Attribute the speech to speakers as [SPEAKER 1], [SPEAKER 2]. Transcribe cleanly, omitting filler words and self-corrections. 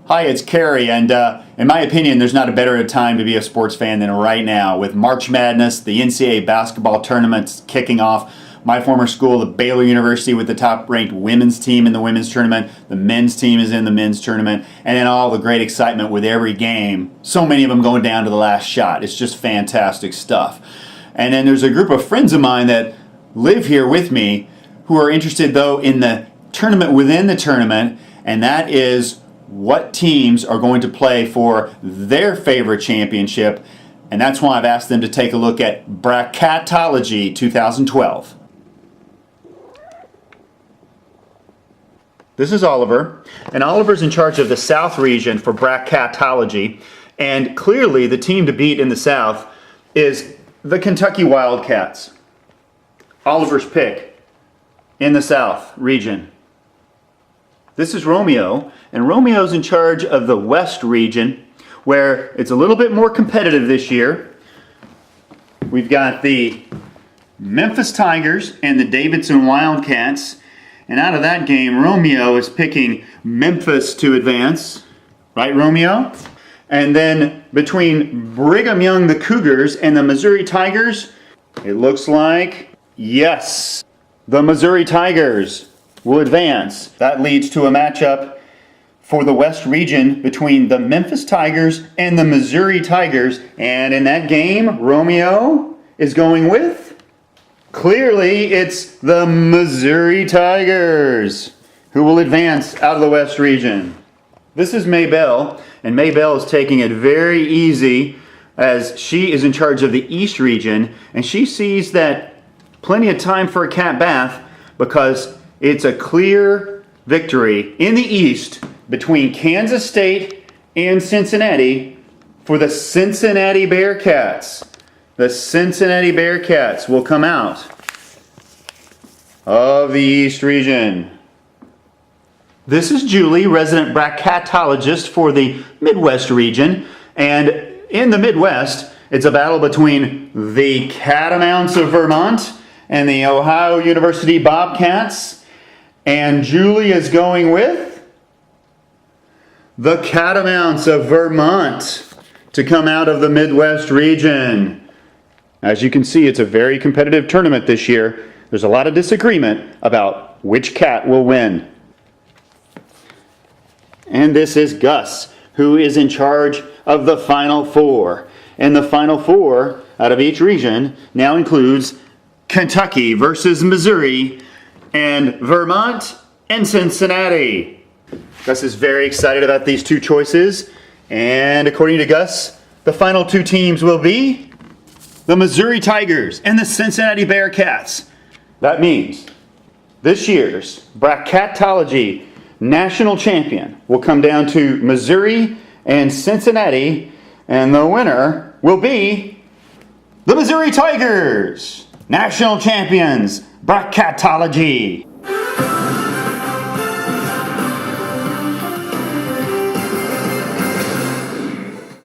[SPEAKER 1] Hi, it's Kerry, and in my opinion, there's not a better time to be a sports fan than right now. With March Madness, the NCAA basketball tournament's kicking off. My former school, the Baylor University, with the top-ranked women's team in the women's tournament. The men's team is in the men's tournament. And then all the great excitement with every game. So many of them going down to the last shot. It's just fantastic stuff. And then there's a group of friends of mine that live here with me who are interested, though, in the tournament within the tournament, and that is what teams are going to play for their favorite championship, and that's why I've asked them to take a look at BraCATology 2012. This is Oliver, and Oliver's in charge of the South region for BraCATology, and clearly the team to beat in the South is the Kentucky Wildcats. Oliver's pick in the South region. This is Romeo, and Romeo's in charge of the West region, where it's a little bit more competitive this year. We've got the Memphis Tigers and the Davidson Wildcats, and out of that game, Romeo is picking Memphis to advance. Right, Romeo? And then between Brigham Young, the Cougars, and the Missouri Tigers, it looks like, yes, the Missouri Tigers will advance. That leads to a matchup for the West region between the Memphis Tigers and the Missouri Tigers. And in that game, Romeo is going with, clearly, it's the Missouri Tigers who will advance out of the West region. This is Maybelle, and Maybelle is taking it very easy as she is in charge of the East region, and she sees that plenty of time for a cat bath because it's a clear victory in the East between Kansas State and Cincinnati for the Cincinnati Bearcats. The Cincinnati Bearcats will come out of the East region. This is Julie, resident BraCATologist for the Midwest region. And in the Midwest, it's a battle between the Catamounts of Vermont and the Ohio University Bobcats. And Julie is going with the Catamounts of Vermont to come out of the Midwest region. As you can see, it's a very competitive tournament this year. There's a lot of disagreement about which cat will win. And this is Gus, who is in charge of the Final Four. And the Final Four out of each region now includes Kentucky versus Missouri, and Vermont and Cincinnati. Gus is very excited about these two choices, and according to Gus, the final two teams will be the Missouri Tigers and the Cincinnati Bearcats. That means this year's BraCATology national champion will come down to Missouri and Cincinnati, and the winner will be the Missouri Tigers, national champions, BraCATology.